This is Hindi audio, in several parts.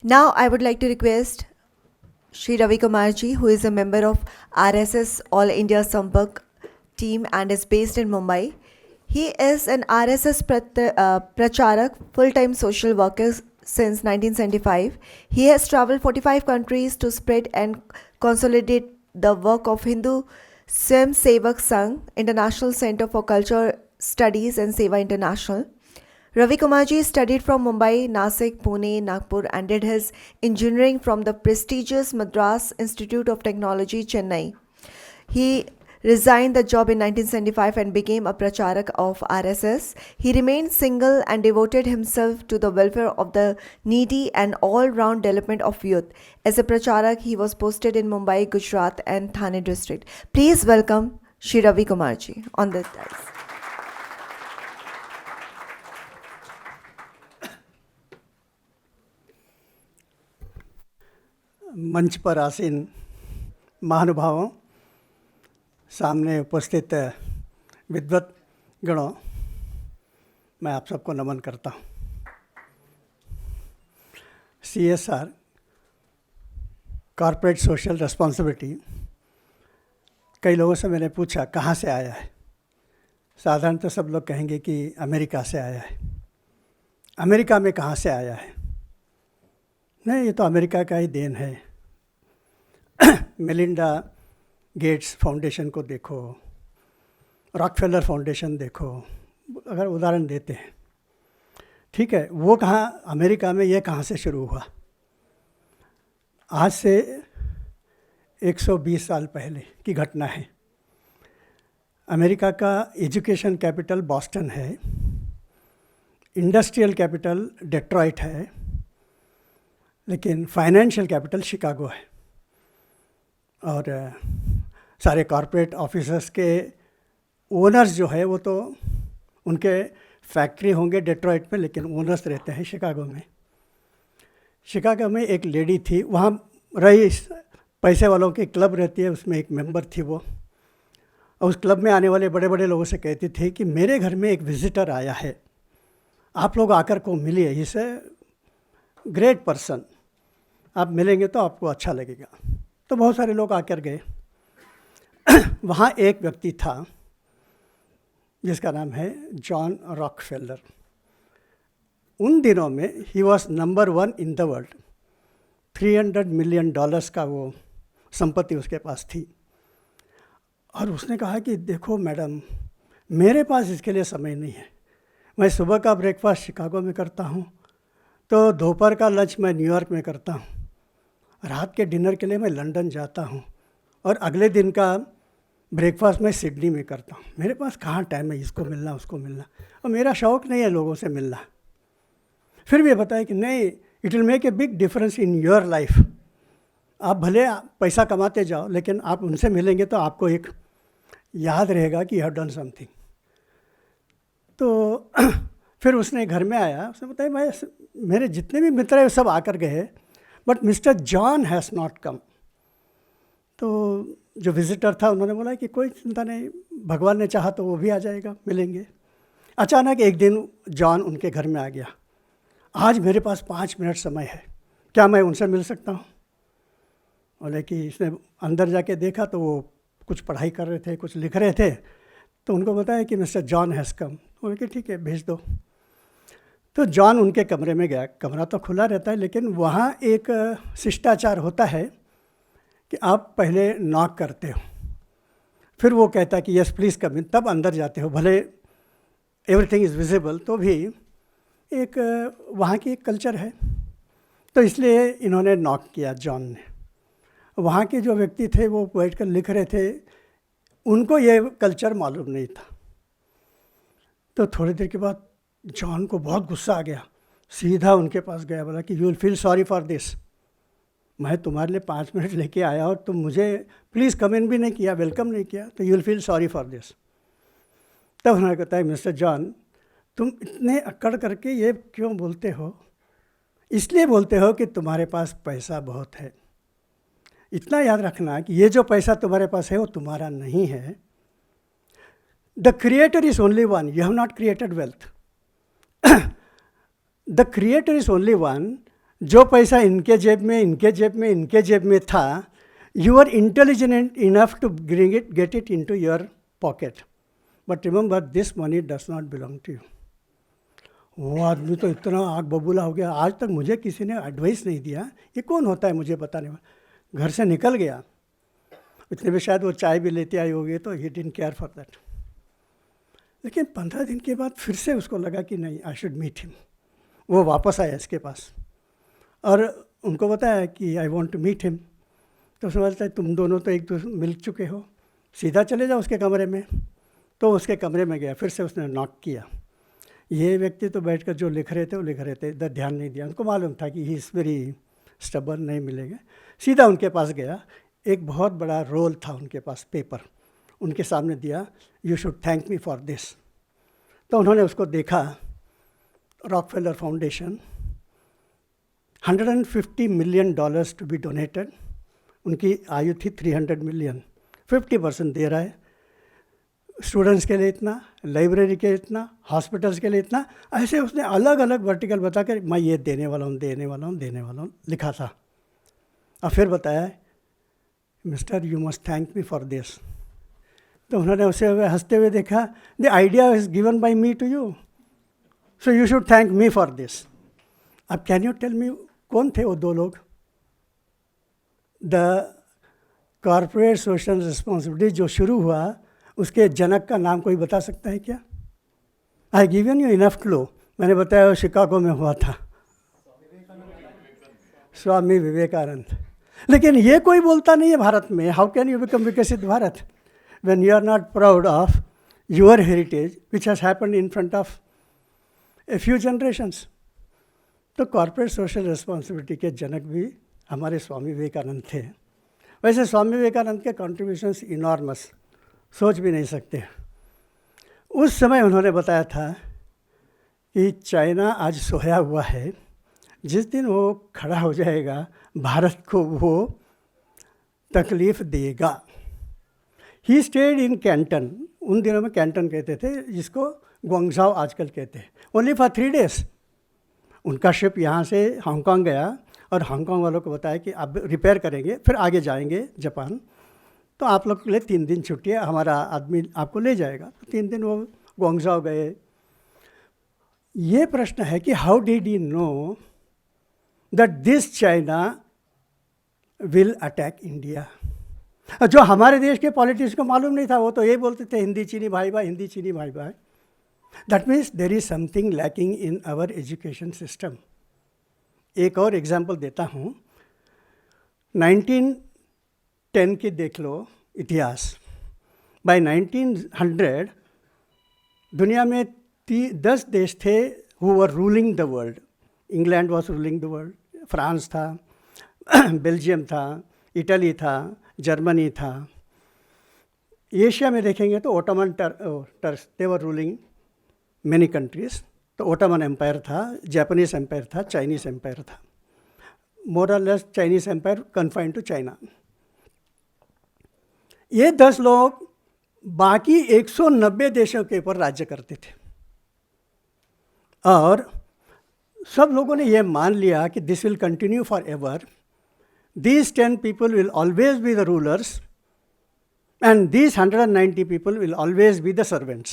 Now, I would like to request Shri Ravi Kumarji, who is a member of RSS All India Sampark team and is based in Mumbai. He is an RSS Pracharak, full-time social worker since 1975. He has traveled 45 countries to spread and consolidate the work of Hindu Swam Sevak Sangh, International Center for Culture Studies and Seva International. Ravi Kumarji studied from Mumbai, Nasik, Pune, Nagpur and did his engineering from the prestigious Madras Institute of Technology, Chennai. He resigned the job in 1975 and became a pracharak of RSS. He remained single and devoted himself to the welfare of the needy and all-round development of youth. As a pracharak, he was posted in Mumbai, Gujarat and Thane district. Please welcome Shri Ravi Kumarji on the dais. मंच पर आसीन महानुभावों, सामने उपस्थित विद्वत गणों, मैं आप सबको नमन करता हूँ। CSR, कॉर्पोरेट सोशल रिस्पॉन्सिबिलिटी, कई लोगों से मैंने पूछा कहाँ से आया है। साधारणतः सब लोग कहेंगे कि अमेरिका से आया है। अमेरिका में कहाँ से आया है? नहीं, ये तो अमेरिका का ही देन है। मेलिंडा गेट्स फाउंडेशन को देखो, रॉकफेलर फाउंडेशन देखो, अगर उदाहरण देते हैं, ठीक है, वो कहाँ अमेरिका में, ये कहाँ से शुरू हुआ? आज से 120 साल पहले की घटना है। अमेरिका का एजुकेशन कैपिटल बॉस्टन है, इंडस्ट्रियल कैपिटल डेट्रॉइट है, लेकिन फाइनेंशियल कैपिटल शिकागो है। और सारे कॉरपोरेट ऑफिसर्स के ओनर्स जो है वो तो उनके फैक्ट्री होंगे डेट्रॉइट में, लेकिन ओनर्स रहते हैं शिकागो में। शिकागो में एक लेडी थी, वहाँ रही, पैसे वालों की क्लब रहती है, उसमें एक मेंबर थी वो। और उस क्लब में आने वाले बड़े बड़े लोगों से कहती थी कि मेरे घर में एक विजिटर आया है, आप लोग आकर को मिलिए, इस ग्रेट पर्सन, आप मिलेंगे तो आपको अच्छा लगेगा। तो बहुत सारे लोग आकर गए। वहाँ एक व्यक्ति था जिसका नाम है जॉन रॉकफेलर। उन दिनों में he was number 1 in the world. $300 million का वो संपत्ति उसके पास थी। और उसने कहा कि देखो मैडम, मेरे पास इसके लिए समय नहीं है। मैं सुबह का ब्रेकफास्ट शिकागो में करता हूँ, तो दोपहर का लंच मैं न्यूयॉर्क में करता हूँ, रात के डिनर के लिए मैं लंदन जाता हूँ, और अगले दिन का ब्रेकफास्ट मैं सिडनी में करता हूँ। मेरे पास कहाँ टाइम है इसको मिलना उसको मिलना, और मेरा शौक़ नहीं है लोगों से मिलना। फिर भी बताया कि नहीं, it will make a big difference in your life. आप भले पैसा कमाते जाओ, लेकिन आप उनसे मिलेंगे तो आपको एक याद रहेगा कि यू हैव डन समथिंग। तो फिर उसने घर में आया, उसने बताया भाई मेरे जितने भी मित्र हैं सब आकर गए, but mister John has not come. तो जो विजिटर था उन्होंने बोला कि कोई चिंता नहीं, भगवान ने चाहा तो वो भी आ जाएगा, मिलेंगे। अचानक एक दिन जॉन उनके घर में आ गया। आज मेरे पास 5 मिनट समय है, क्या मैं उनसे मिल सकता हूँ? बोले कि इसने अंदर जाके देखा तो वो कुछ पढ़ाई कर रहे थे, कुछ लिख रहे थे। तो उनको बताया कि मिस्टर जॉन हैज़ कम। बोले कि ठीक है, भेज दो। तो जॉन उनके कमरे में गया। कमरा तो खुला रहता है, लेकिन वहाँ एक शिष्टाचार होता है कि आप पहले नॉक करते हो, फिर वो कहता है कि यस प्लीज़ कम इन, तब अंदर जाते हो। भले एवरीथिंग इज़ विजिबल, तो भी एक वहाँ की एक कल्चर है। तो इसलिए इन्होंने नॉक किया जॉन ने। वहाँ के जो व्यक्ति थे वो बैठ कर लिख रहे थे, उनको ये कल्चर मालूम नहीं था। तो थोड़ी देर के बाद जॉन को बहुत गुस्सा आ गया, सीधा उनके पास गया, बोला कि you will feel sorry for this. मैं तुम्हारे लिए 5 मिनट लेके आया और तुम मुझे प्लीज़ कम इन भी नहीं किया, वेलकम नहीं किया, तो you will feel sorry for this. तब उन्होंने कहता है मिस्टर जॉन, तुम इतने अकड़ करके ये क्यों बोलते हो? इसलिए बोलते हो कि तुम्हारे पास पैसा बहुत है। इतना याद रखना कि ये जो पैसा तुम्हारे पास है वो तुम्हारा नहीं है। The creator is only one, you have not created wealth. The creator is only one, जो पैसा इनके जेब में, इनके जेब में, इनके जेब में था, you are intelligent enough to bring it, get it into your pocket, but remember this money does not belong to you. वो आदमी तो इतना आग बबूला हो गया, आज तक मुझे किसी ने एडवाइस नहीं दिया, ये कौन होता है मुझे बताने वाला। घर से निकल गया, इतने में शायद वो चाय भी लेते आई होगी, तो he didn't care for that. लेकिन 15 दिन के बाद फिर से उसको लगा कि नहीं, आई शुड मीट हिम। वो वापस आया इसके पास और उनको बताया कि I want to meet him. तो उसने बोलता है तुम दोनों तो एक दूसरे मिल चुके हो, सीधा चले जाओ उसके कमरे में। तो उसके कमरे में गया, फिर से उसने नॉक किया। ये व्यक्ति तो बैठकर जो लिख रहे थे वो लिख रहे थे, इधर ध्यान नहीं दिया। उनको मालूम था कि ही इज़ वेरी स्टबर्न, नहीं मिलेगा। सीधा उनके पास गया, एक बहुत बड़ा रोल था उनके पास, पेपर उनके सामने दिया, you should thank me for this. तो उन्होंने उसको देखा, Rockefeller Foundation, $150 million to be donated. उनकी आयु थी 300 मिलियन, 50% दे रहा है। स्टूडेंट्स के लिए इतना, लाइब्रेरी के इतना, हॉस्पिटल्स के लिए इतना, ऐसे उसने अलग अलग वर्टिकल बता कर मैं ये देने वाला हूँ, देने वाला हूँ, देने वाला हूँ लिखा था। और फिर बताया mister you must thank me for this. तो उन्होंने उसे हंसते हुए देखा, the idea is given by me to you, so you should thank me for this. अब कैन यू टेल मी कौन थे वो दो लोग? द कॉरपोरेट सोशल रिस्पॉन्सिबिलिटी जो शुरू हुआ, उसके जनक का नाम कोई बता सकता है क्या? I given you enough clue, मैंने बताया वो शिकागो में हुआ था, स्वामी विवेकानंद। लेकिन ये कोई बोलता नहीं है भारत में। हाउ कैन यू बिकम विकसित Bharat when you are not proud of your heritage which has happened in front of a few generations? तो कॉर्पोरेट सोशल रिस्पॉन्सिबिलिटी के जनक भी हमारे स्वामी विवेकानंद थे। वैसे स्वामी विवेकानंद के कॉन्ट्रीब्यूशंस इनॉर्मस, सोच भी नहीं सकते। उस समय उन्होंने बताया था कि चाइना आज सोया हुआ है, जिस दिन वो खड़ा हो जाएगा भारत को वो तकलीफ़ देगा। ही स्टेड इन कैंटन, उन दिनों में कैंटन कहते थे, जिसको ग्वांगझाओ आजकल कहते हैं, ओनली फॉर 3 days। उनका शिप यहाँ से हांगकांग गया और हांगकांग वालों को बताया कि आप रिपेयर करेंगे, फिर आगे जाएंगे जापान, तो आप लोग के लिए 3 दिन छुट्टी है, हमारा आदमी आपको ले जाएगा। तो 3 दिन वो ग्वांगझाओ गए। ये प्रश्न है कि how did he know that this China will attack India? जो हमारे देश के पॉलिटिक्स को मालूम नहीं था, वो तो ये बोलते थे हिंदी चीनी भाई भाई, हिंदी चीनी भाई भाई। That means there is something lacking in our education system. एक और एग्जाम्पल देता हूँ, 1910 की देख लो इतिहास। बाय 1900 दुनिया में 10 देश थे who were ruling the world. England was ruling the world, France था, बेल्जियम था, इटली था, जर्मनी था। एशिया में देखेंगे तो Ottoman Turks, they were ruling many countries. तो ओटोमन एम्पायर था, जापानीज एम्पायर था, चाइनीज एम्पायर था। More or less Chinese empire confined to China. ये 10 लोग बाकी 190 देशों के ऊपर राज्य करते थे और सब लोगों ने ये मान लिया कि this will continue for ever. These 10 people will always be the rulers and these 190 people will always be the servants.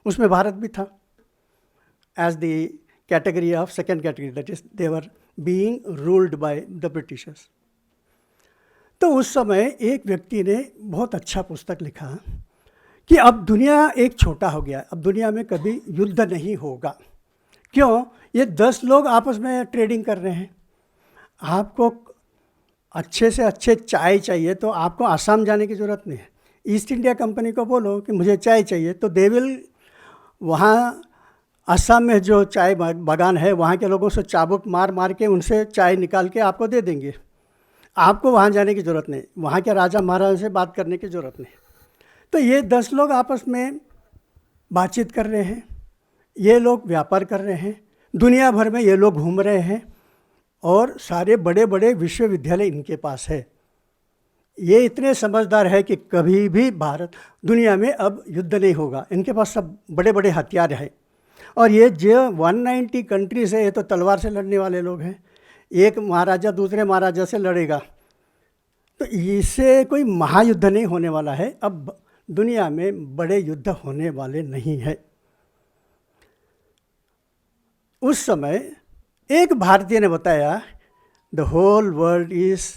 उसमें भारत भी था as the category of second category, that is they were being ruled by the Britishers. तो उस समय एक व्यक्ति ने बहुत अच्छा पुस्तक लिखा कि अब दुनिया एक छोटा हो गया, अब दुनिया में कभी युद्ध नहीं होगा। क्यों? ये 10 लोग आपस में ट्रेडिंग कर रहे हैं। आपको अच्छे से अच्छे चाय चाहिए तो आपको आसाम जाने की ज़रूरत नहीं है। ईस्ट इंडिया कंपनी को बोलो कि मुझे चाय चाहिए, तो दे विल वहाँ असम में जो चाय बागान है वहाँ के लोगों से चाबुक मार मार के उनसे चाय निकाल के आपको दे देंगे। आपको वहाँ जाने की ज़रूरत नहीं, वहाँ के राजा महाराजा से बात करने की ज़रूरत नहीं। तो ये 10 लोग आपस में बातचीत कर रहे हैं, ये लोग व्यापार कर रहे हैं, दुनिया भर में ये लोग घूम रहे हैं और सारे बड़े बड़े विश्वविद्यालय इनके पास है। ये इतने समझदार है कि कभी भी भारत दुनिया में अब युद्ध नहीं होगा। इनके पास सब बड़े बड़े हथियार हैं और ये जो 190 कंट्रीज़ है, ये तो तलवार से लड़ने वाले लोग हैं। एक महाराजा दूसरे महाराजा से लड़ेगा, तो इससे कोई महायुद्ध नहीं होने वाला है। अब दुनिया में बड़े युद्ध होने वाले नहीं है। उस समय एक भारतीय ने बताया, the whole world is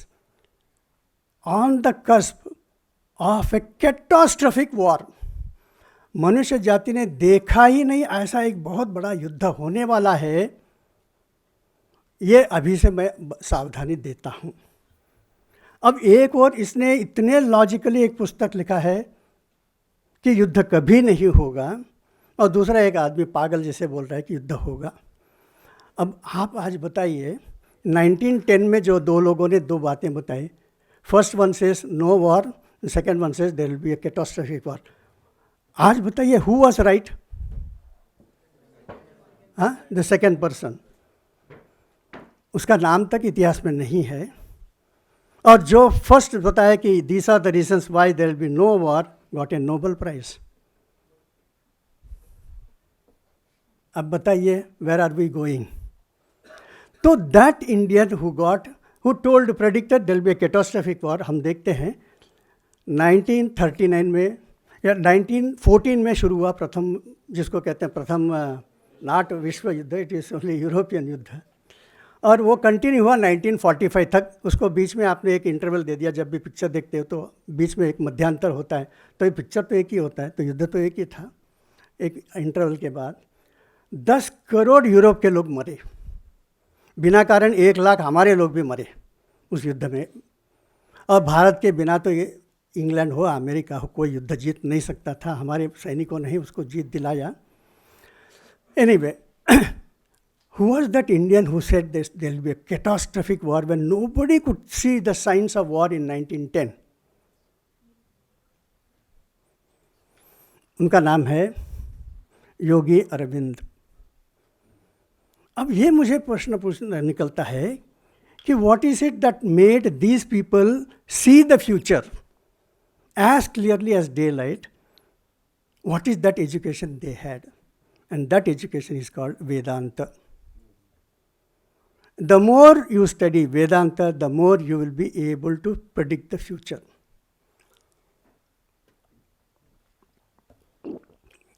on the cusp of a catastrophic war. मनुष्य जाति ने देखा ही नहीं ऐसा एक बहुत बड़ा युद्ध होने वाला है। ये अभी से मैं सावधानी देता हूँ। अब एक और इसने इतने लॉजिकली एक पुस्तक लिखा है कि युद्ध कभी नहीं होगा, और दूसरा एक आदमी पागल जैसे बोल रहा है कि युद्ध होगा। अब आप आज बताइए, 1910 में जो दो लोगों ने दो बातें बताई, first one says no war, second one says there will be a catastrophic war. आज बताइए हु वाज राइट? हाँ, द सेकेंड पर्सन। उसका नाम तक इतिहास में नहीं है। और जो फर्स्ट बताया कि these are the reasons why there will be no war, got a Nobel prize. अब बताइए वेयर आर वी गोइंग? तो that Indian who told predicted there will be a catastrophic war, हम देखते हैं 1939 में या 1914 में शुरू हुआ प्रथम, जिसको कहते हैं प्रथम नाट विश्व युद्ध, इट इज़ ओनली यूरोपियन युद्ध, और वो कंटिन्यू हुआ 1945 तक। उसको बीच में आपने एक इंटरवल दे दिया। जब भी पिक्चर देखते हो तो बीच में एक मध्यांतर होता है, तो ये पिक्चर तो एक ही होता है, तो युद्ध तो एक ही था। एक इंटरवल के बाद 10 करोड़ यूरोप के लोग मरे, बिना कारण 1 लाख हमारे लोग भी मरे उस युद्ध में। और भारत के बिना तो ये इंग्लैंड हो अमेरिका हो, कोई युद्ध जीत नहीं सकता था। हमारे सैनिकों ने ही उसको जीत दिलाया। Anyway, who was that Indian who said this, there will be a catastrophic war when nobody could see the signs of war in 1910? उनका नाम है योगी अरविंद। अब ये मुझे प्रश्न पूछना निकलता है कि what is it that made these people see the future as clearly as daylight? What is that education they had? And that education is called Vedanta. The more you study Vedanta, the more you will be able to predict the future.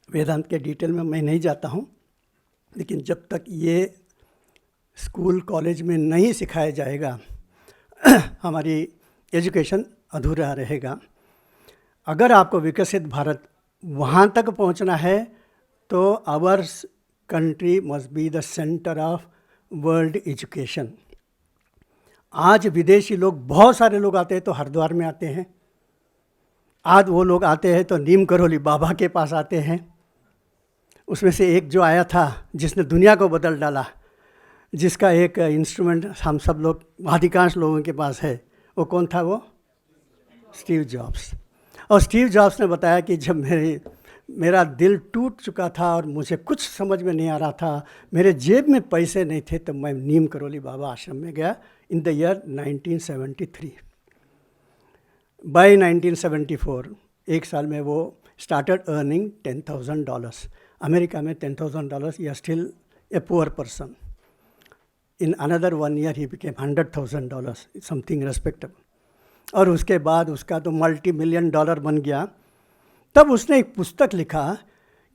वेदांत के डिटेल में मैं नहीं जाता हूँ, लेकिन जब तक ये स्कूल कॉलेज में नहीं सिखाया जाएगा हमारी एजुकेशन अधूरा रहेगा। अगर आपको विकसित भारत वहाँ तक पहुँचना है तो our country must be the centre of world education. आज विदेशी लोग, बहुत सारे लोग आते हैं तो हरिद्वार में आते हैं, आज वो लोग आते हैं तो नीम करोली बाबा के पास आते हैं। उसमें से एक जो आया था जिसने दुनिया को बदल डाला, जिसका एक इंस्ट्रूमेंट हम सब लोग, अधिकांश लोगों के पास है, वो कौन था? वो स्टीव जॉब्स। और स्टीव जॉब्स ने बताया कि जब मेरा दिल टूट चुका था और मुझे कुछ समझ में नहीं आ रहा था, मेरे जेब में पैसे नहीं थे, तो मैं नीम करोली बाबा आश्रम में गया इन द ईयर 1973। बाय 1974 एक साल में वो स्टार्टेड अर्निंग $10,000। अमेरिका में $10,000 या still a poor person. In another 1 year he became $100,000, something respectable. और उसके बाद उसका तो $multi-million बन गया। तब उसने एक पुस्तक लिखा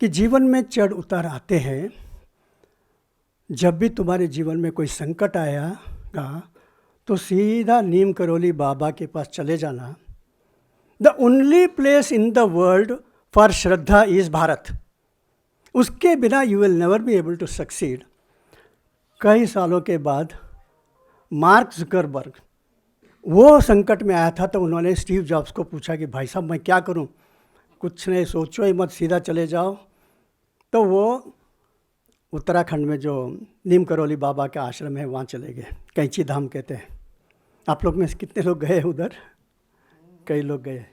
कि जीवन में चढ़ उतार आते हैं, जब भी तुम्हारे जीवन में कोई संकट आएगा तो सीधा नीम करोली बाबा के पास चले जाना। The only place in the world for shraddha is Bharat. उसके बिना you will never be able to succeed. कई सालों के बाद मार्क जुकरबर्ग, वो संकट में आया था, तो उन्होंने स्टीव जॉब्स को पूछा कि भाई साहब मैं क्या करूं? कुछ नहीं, सोचो ही मत, सीधा चले जाओ। तो वो उत्तराखंड में जो नीम करोली बाबा का आश्रम है वहाँ चले गए, कैंची धाम कहते हैं। आप लोग में से कितने लोग गए उधर? कई लोग गए।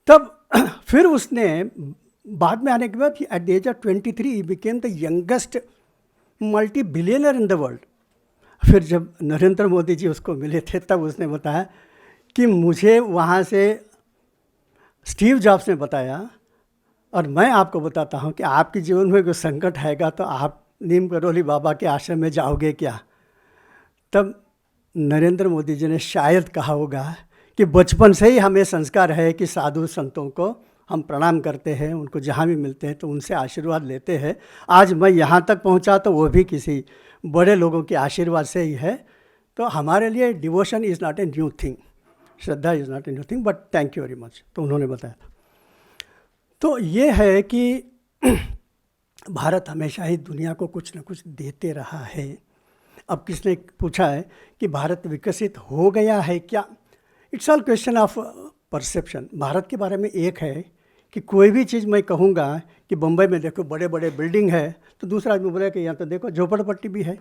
तब फिर उसने बाद में आने के बाद at the age of 23 he became the youngest multi-billionaire in the world. फिर जब नरेंद्र मोदी जी उसको मिले थे तब उसने बताया कि मुझे वहाँ से स्टीव जॉब्स ने बताया, और मैं आपको बताता हूँ कि आपके जीवन में कोई संकट आएगा तो आप नीम करोली बाबा के आश्रम में जाओगे क्या? तब नरेंद्र मोदी जी ने शायद कहा होगा कि बचपन से ही हमें संस्कार है कि साधु संतों को हम प्रणाम करते हैं, उनको जहाँ भी मिलते हैं तो उनसे आशीर्वाद लेते हैं। आज मैं यहाँ तक पहुँचा तो वो भी किसी बड़े लोगों के आशीर्वाद से ही है। तो हमारे लिए devotion is not a new thing, Shraddha is not a new thing, but thank you very much. तो उन्होंने बताया था। तो ये है कि भारत हमेशा ही दुनिया को कुछ न कुछ देते रहा है। अब किसने पूछा है कि भारत विकसित हो गया है क्या? It's all question of perception. Bharat के बारे में एक है कि कोई भी चीज़ मैं कहूँगा कि बम्बई में देखो बड़े बड़े बिल्डिंग है, तो दूसरा आदमी बोलेगा कि यहाँ तो देखो झोपड़पट्टी भी है।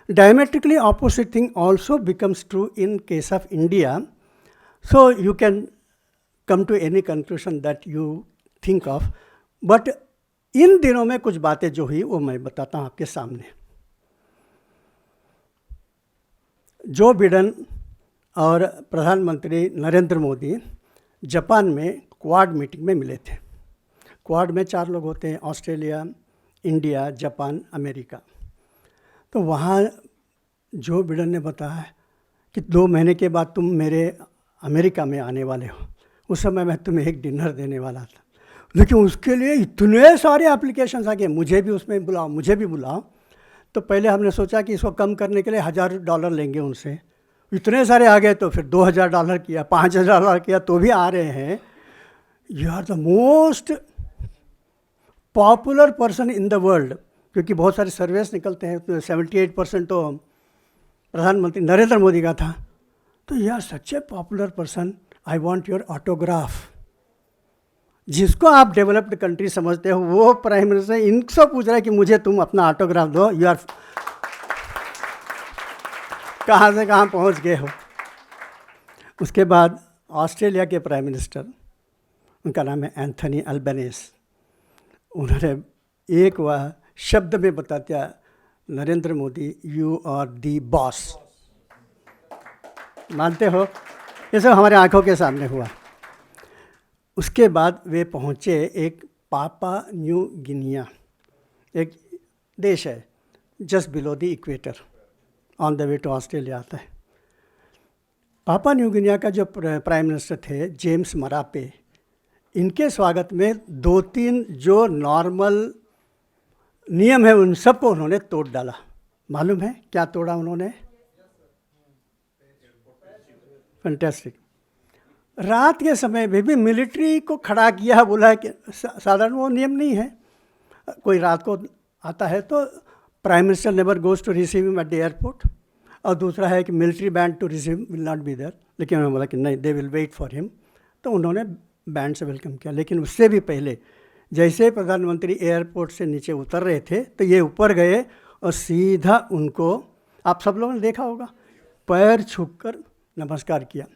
Diametrically opposite thing also becomes true in case of India. So you can come to any conclusion that you think of, but इन दिनों में कुछ बातें जो हुई वो मैं बताता हूँ आपके सामने। जो बिडेन और प्रधानमंत्री नरेंद्र मोदी जापान में क्वाड मीटिंग में मिले थे। क्वाड में 4 लोग होते हैं, ऑस्ट्रेलिया, इंडिया, जापान, अमेरिका। तो वहाँ जो बिडेन ने बताया कि 2 महीने के बाद तुम मेरे अमेरिका में आने वाले हो। उस समय मैं तुम्हें एक डिनर देने वाला था, लेकिन उसके लिए इतने सारे एप्लीकेशंस आ गए, मुझे भी उसमें बुलाओ, मुझे भी बुलाओ। तो पहले हमने सोचा कि इसको कम करने के लिए $1000 लेंगे उनसे। इतने सारे आ गए तो फिर $2000 किया, $5000 किया, तो भी आ रहे हैं। You are the most popular person in the world, क्योंकि बहुत सारे सर्वेस निकलते हैं, तो 78% तो प्रधानमंत्री नरेंद्र मोदी का था। तो you are such a popular person, I want your autograph. जिसको आप डेवलप्ड कंट्री समझते हो वो प्राइम मिनिस्टर इनसे पूछ रहा है कि मुझे तुम अपना ऑटोग्राफ दो। यू आर कहाँ से कहाँ पहुँच गए हो। उसके बाद ऑस्ट्रेलिया के प्राइम मिनिस्टर, उनका नाम है एंथनी अल्बनीज़, उन्होंने एक वह शब्द में बता दिया, Narendra Modi you are the boss. मानते हो? ये सब हमारे आंखों के सामने हुआ। उसके बाद वे पहुँचे एक पापा न्यू गिनिया, एक देश है just below the equator, on the way to Australia आता है। पापा न्यू गिनिया का जो प्राइम मिनिस्टर थे जेम्स मरापे, इनके स्वागत में 2-3 जो नॉर्मल नियम है उन सबको उन्होंने तोड़ डाला। मालूम है क्या तोड़ा उन्होंने? फैंटास्टिक। रात के समय में भी मिलिट्री को खड़ा किया, बोला है कि साधारण वो नियम नहीं है, कोई रात को आता है तो prime minister never goes to receive him at the airport, और दूसरा है कि military band to receive will not be there. लेकिन उन्होंने बोला कि नहीं, they will wait for him, तो उन्होंने बैंड से वेलकम किया। लेकिन उससे भी पहले जैसे प्रधानमंत्री एयरपोर्ट से नीचे उतर रहे थे तो ये ऊपर गए और सीधा उनको, आप सब लोगों ने देखा होगा, पैर छूकर नमस्कार किया।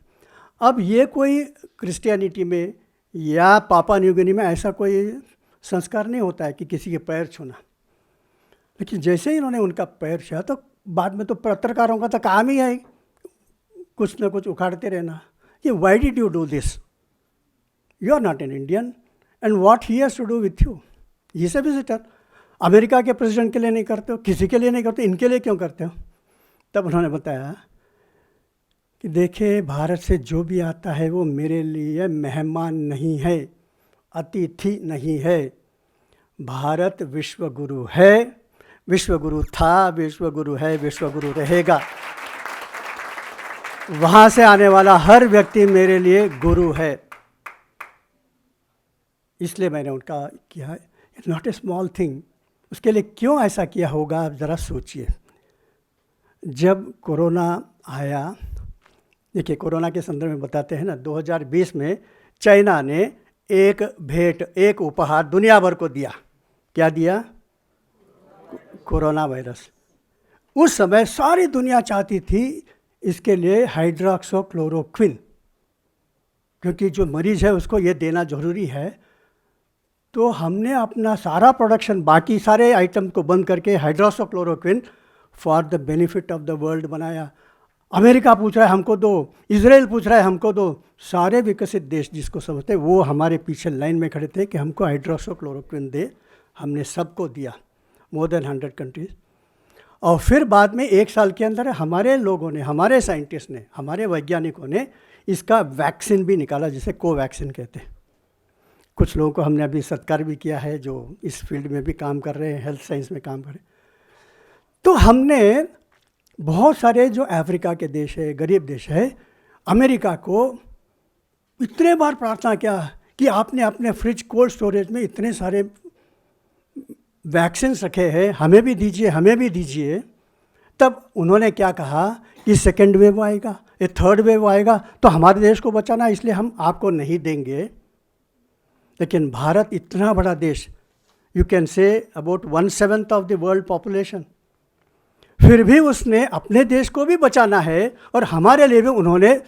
अब ये कोई क्रिश्चियनिटी में या पापा न्यू गिनी में ऐसा कोई संस्कार नहीं होता है कि किसी के पैर छूना, लेकिन जैसे ही इन्होंने उनका पैर छुआ तो बाद में तो पत्रकारों का तो काम ही है कुछ ना कुछ उखाड़ते रहना कि why did you do this, you are not an Indian and what he has to do with you. ये सब विजिटर अमेरिका के प्रेसिडेंट के लिए नहीं करते हो, किसी के लिए नहीं करते, इनके लिए क्यों करते हो? तब उन्होंने बताया कि देखिए, भारत से जो भी आता है वो मेरे लिए मेहमान नहीं है, अतिथि नहीं है। भारत विश्व गुरु है, विश्व गुरु था, विश्व गुरु है, विश्व गुरु रहेगा। वहाँ से आने वाला हर व्यक्ति मेरे लिए गुरु है, इसलिए मैंने उनका किया। It's not a small thing. उसके लिए क्यों ऐसा किया होगा, आप ज़रा सोचिए। जब कोरोना आया, देखिए कोरोना के संदर्भ में बताते हैं ना, 2020 में चाइना ने एक भेंट, एक उपहार दुनिया भर को दिया। क्या दिया? Corona virus. उस समय सारी दुनिया चाहती थी इसके लिए हाइड्रोक्सीक्लोरोक्विन, क्योंकि जो मरीज है उसको ये देना जरूरी है। तो हमने अपना सारा प्रोडक्शन, बाकी सारे आइटम को बंद करके hydroxychloroquine for the benefit of the world बनाया। अमेरिका पूछ रहा है हमको दो, इजराइल पूछ रहा है हमको दो, सारे विकसित देश जिसको समझते वो हमारे पीछे लाइन में खड़े थे कि हमको हाइड्रोक्सीक्लोरोक्विन दे। हमने सबको दिया, मोर देन 100 कंट्रीज। और फिर बाद में 1 साल के अंदर हमारे लोगों ने, हमारे साइंटिस्ट ने, हमारे वैज्ञानिकों ने इसका वैक्सीन भी निकाला, जिसे कोवैक्सीन कहते हैं। कुछ लोगों को हमने अभी सत्कार भी किया है जो इस फील्ड में भी काम कर रहे हैं, हेल्थ साइंस में काम कर रहे हैं। तो हमने बहुत सारे जो अफ्रीका के देश है, गरीब देश है, अमेरिका को इतने बार प्रार्थना किया कि आपने अपने फ्रिज कोल्ड स्टोरेज में इतने सारे वैक्सीन रखे हैं, हमें भी दीजिए, हमें भी दीजिए। तब उन्होंने क्या कहा कि सेकेंड वेव आएगा, ये थर्ड वेव आएगा, तो हमारे देश को बचाना, इसलिए हम आपको नहीं देंगे। लेकिन भारत इतना बड़ा देश, you can say about 1/7 of the world population, फिर भी उसने अपने देश को भी बचाना है और हमारे लिए भी उन्होंने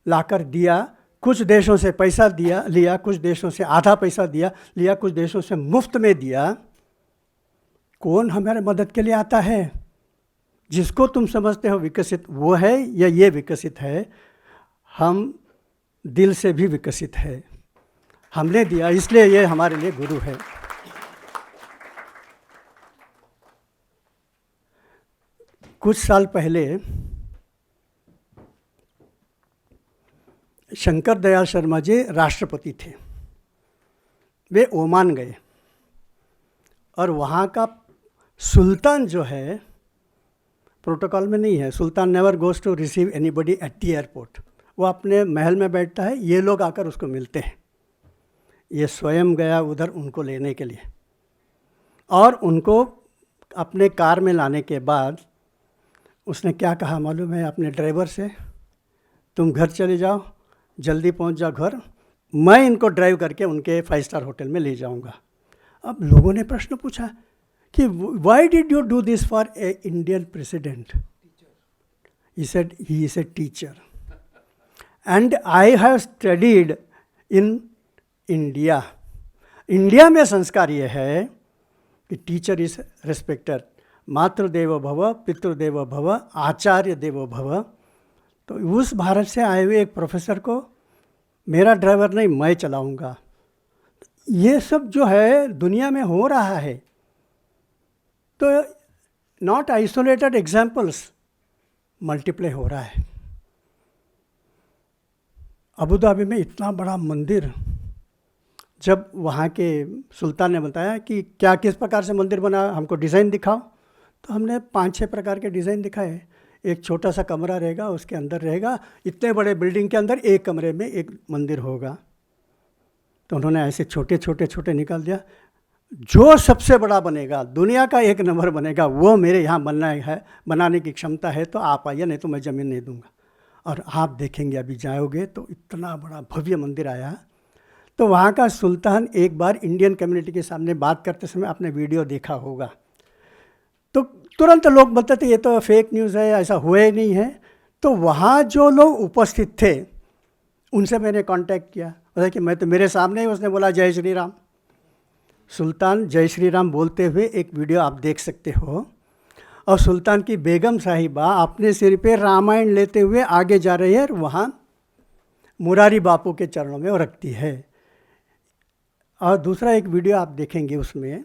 लाकर दिया। कुछ देशों से पैसा लिया, कुछ देशों से आधा पैसा लिया, कुछ देशों से मुफ्त में दिया। कौन हमारे मदद के लिए आता है? जिसको तुम समझते हो विकसित वो है या ये विकसित है? हम दिल से भी विकसित है, हमने दिया, इसलिए ये हमारे लिए गुरु है। कुछ साल पहले शंकर दयाल शर्मा जी राष्ट्रपति थे। वे ओमान गए और वहाँ का सुल्तान जो है, प्रोटोकॉल में नहीं है, sultan never goes to receive anybody at the airport. वो अपने महल में बैठता है, ये लोग आकर उसको मिलते हैं। ये स्वयं गया उधर उनको लेने के लिए, और उनको अपने कार में लाने के बाद उसने क्या कहा मालूम है अपने ड्राइवर से? तुम घर चले जाओ, जल्दी पहुंच जाओ घर, मैं इनको ड्राइव करके उनके 5 स्टार होटल में ले जाऊंगा। अब लोगों ने प्रश्न पूछा कि why did you do this for a Indian president? He said he is a teacher and I have studied in India. India में संस्कार ये है कि टीचर इज रिस्पेक्टेड, मातृदेवो भव, पितृदेवो भव, आचार्य देवो भव। तो उस भारत से आए हुए एक प्रोफेसर को मेरा ड्राइवर नहीं, मैं चलाऊंगा। ये सब जो है दुनिया में हो रहा है। तो नॉट आइसोलेटेड एग्जाम्पल्स, मल्टीप्लाई हो रहा है। अबू धाबी में इतना बड़ा मंदिर, जब वहाँ के सुल्तान ने बताया कि क्या किस प्रकार से मंदिर बना, हमको डिज़ाइन दिखाओ, तो हमने 5-6 प्रकार के डिज़ाइन दिखाए। एक छोटा सा कमरा रहेगा, उसके अंदर रहेगा, इतने बड़े बिल्डिंग के अंदर एक कमरे में एक मंदिर होगा। तो उन्होंने ऐसे छोटे छोटे छोटे निकाल दिया। जो सबसे बड़ा बनेगा, दुनिया का 1 नंबर बनेगा, वो मेरे यहाँ बनना है, बनाने की क्षमता है, तो आप आइए, नहीं तो मैं ज़मीन नहीं दूंगा। और आप देखेंगे, अभी जाओगे तो इतना बड़ा भव्य मंदिर आया। तो वहाँ का सुल्तान एक बार इंडियन कम्युनिटी के सामने बात करते समय आपने वीडियो देखा होगा, तो तुरंत लोग बोलते थे ये तो फेक न्यूज़ है, ऐसा हुआ ही नहीं है। तो वहाँ जो लोग उपस्थित थे उनसे मैंने कांटेक्ट किया, बोला कि मैं तो मेरे सामने ही, उसने बोला जय श्री राम। सुल्तान जय श्री राम बोलते हुए एक वीडियो आप देख सकते हो। और सुल्तान की बेगम साहिबा अपने सिर पे रामायण लेते हुए आगे जा रही है, और वहाँ मुरारी बापू के चरणों में वो रखती है। और दूसरा एक वीडियो आप देखेंगे, उसमें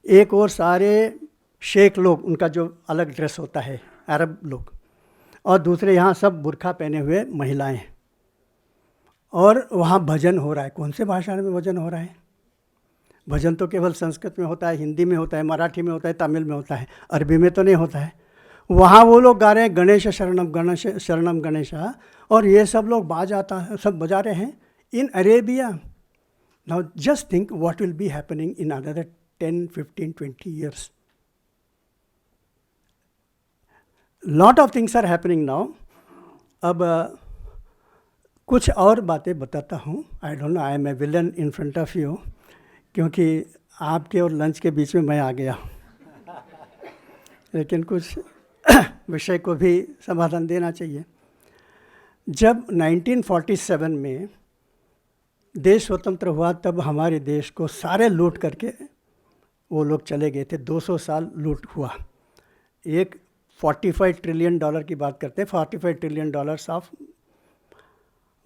एक और सारे शेख लोग, उनका जो अलग ड्रेस होता है, अरब लोग, और दूसरे यहाँ सब बुर्खा पहने हुए महिलाएं, और वहाँ भजन हो रहा है। कौन से भाषा में भजन हो रहा है? भजन तो केवल संस्कृत में होता है, हिंदी में होता है, मराठी में होता है, तमिल में होता है, अरबी में तो नहीं होता है। वहाँ वो लोग गा रहे हैं गणेश शरणम गणेशा, और ये सब लोग सब बजा रहे हैं in Arabia. Now just think what will be happening in another 10, 15, 20 years. Lot of things are happening now. अब कुछ और बातें बताता हूँ। I don't know, I am a villain in front of you, क्योंकि आपके और लंच के बीच में मैं आ गया। लेकिन कुछ विषय को भी समाधान देना चाहिए। जब 1947 में देश स्वतंत्र हुआ, तब हमारे देश को सारे लूट करके वो लोग चले गए थे। 200 साल लूट हुआ। एक $45 ट्रिलियन की बात करते हैं, $45 ट्रिलियन ऑफ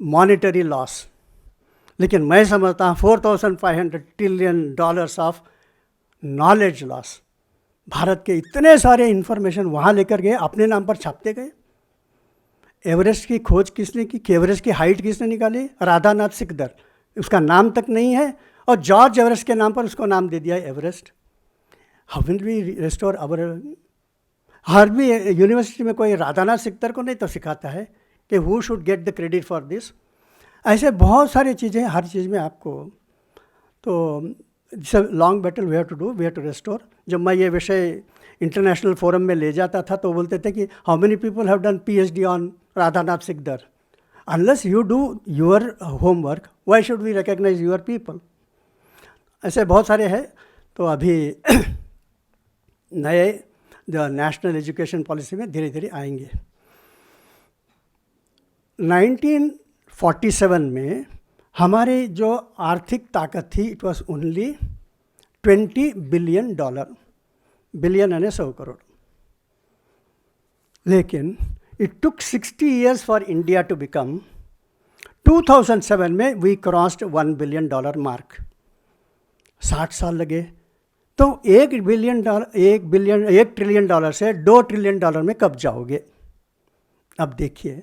मॉनेटरी लॉस। लेकिन मैं समझता हूँ $4,500 trillion of knowledge loss. Bharat के इतने सारे इन्फॉर्मेशन वहाँ लेकर गए, अपने नाम पर छापते गए। एवरेस्ट की खोज किसने की? एवरेस्ट की हाइट किसने निकाली? राधानाथ सिकदर, उसका नाम तक नहीं है, और जॉर्ज एवरेस्ट के नाम पर उसको नाम दे दिया Everest. How will we restore our? हर भी यूनिवर्सिटी में कोई राधानाथ सिकदर को नहीं तो सिखाता है कि who should get the credit for this. ऐसे बहुत सारी चीज़ें, हर चीज़ में आपको, तो it's a long battle we have to do, we have to restore. जब मैं ये विषय इंटरनेशनल फोरम में ले जाता था तो बोलते थे कि how many people have done PhD on Radhanath Sikdar? Unless you do your homework, why should we recognise your people? ऐसे बहुत सारे हैं। तो अभी नए जो नेशनल एजुकेशन पॉलिसी में धीरे धीरे आएंगे। 1947 में हमारी जो आर्थिक ताकत थी, it was only $20 billion, billion यानी 100 करोड़। लेकिन it took 60 years for India to become, 2007 में वी क्रॉस्ड $1 बिलियन मार्क। 60 साल लगे। तो $1 ट्रिलियन से $2 ट्रिलियन में कब जाओगे? अब देखिए,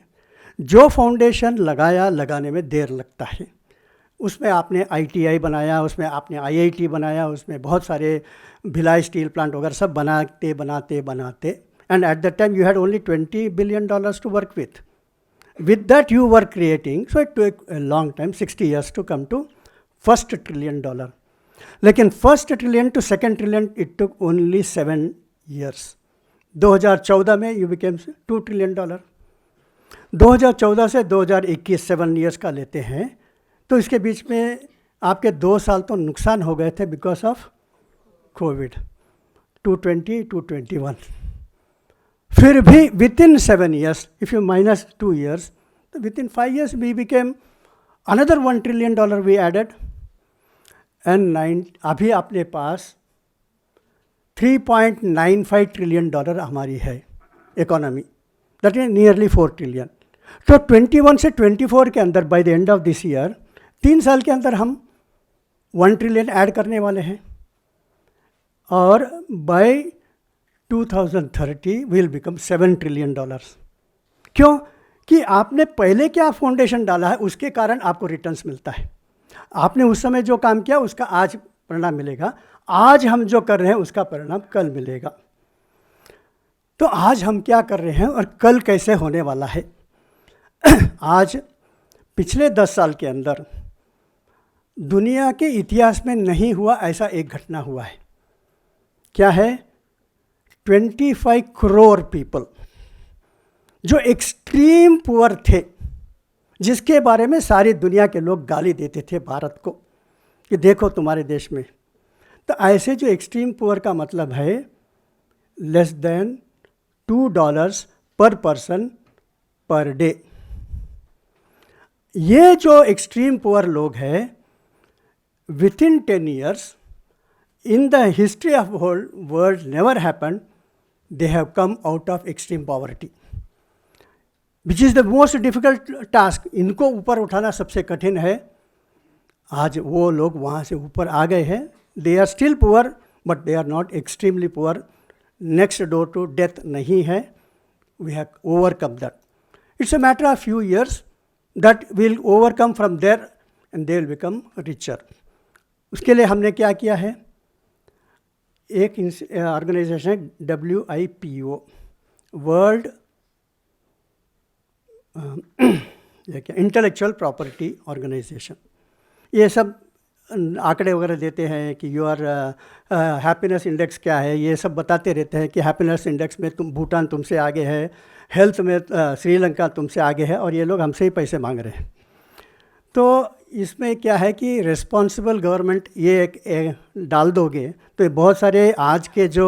जो फाउंडेशन लगाने में देर लगता है, उसमें आपने ITI बनाया, उसमें आपने IIT बनाया, उसमें बहुत सारे भिलाई स्टील प्लांट वगैरह सब बनाते and at that time you had only $20 billion to work with that you were creating, so it took a long time, 60 years to come to first $1 trillion। लेकिन first trillion to second trillion it took only 7 years। 2014 में यू बिकेम $2 ट्रिलियन। 2014 से 2021 7 years का लेते हैं, तो इसके बीच में आपके 2 साल तो नुकसान हो गए थे बिकॉज ऑफ कोविड, 220 to 21। फिर भी within 7 years, if you minus 2 years, तो within 5 years we became another $1 trillion we added. And अभी अपने पास $3.95 ट्रिलियन हमारी है economy, that is nearly 4 trillion. तो 21 से 24 के अंदर, by the end of this year, 3 साल के अंदर हम 1 ट्रिलियन ऐड करने वाले हैं, और बाय 2030 विल बिकम $7 ट्रिलियन। क्यों? कि आपने पहले क्या फाउंडेशन डाला है, उसके कारण आपको रिटर्न्स मिलता है। आपने उस समय जो काम किया उसका आज परिणाम मिलेगा, आज हम जो कर रहे हैं उसका परिणाम कल मिलेगा। तो आज हम क्या कर रहे हैं और कल कैसे होने वाला है। आज पिछले 10 साल के अंदर दुनिया के इतिहास में नहीं हुआ ऐसा एक घटना हुआ है। क्या है? 25 करोड़ पीपल जो एक्सट्रीम पुअर थे, जिसके बारे में सारी दुनिया के लोग गाली देते थे भारत को कि देखो तुम्हारे देश में। तो ऐसे जो एक्सट्रीम पुअर का मतलब है लेस देन $2 पर पर्सन पर डे। ये जो एक्सट्रीम पुअर लोग हैं, with in 10 years in the history of world never happened, they have come out of extreme poverty, which is the most difficult task। इनको ऊपर उठाना सबसे कठिन है। आज वो लोग वहाँ से ऊपर आ गए हैं। They are still poor but they are not extremely poor, next door to death नहीं है। We have overcome that. It's a matter of few years that will overcome from there and they will become richer. उसके लिए हमने क्या किया है, एक ऑर्गेनाइजेशन है WIPO, World Intellectual Property Organisation. ये सब आंकड़े वगैरह देते हैं कि योर हैप्पीनेस इंडेक्स क्या है, ये सब बताते रहते हैं कि हैप्पीनेस इंडेक्स में भूटान तुमसे आगे है, हेल्थ में श्रीलंका तुमसे आगे है, और ये लोग हमसे ही पैसे मांग रहे हैं। तो इसमें क्या है कि रिस्पॉन्सिबल गवर्नमेंट ये एक डाल दोगे तो बहुत सारे आज के जो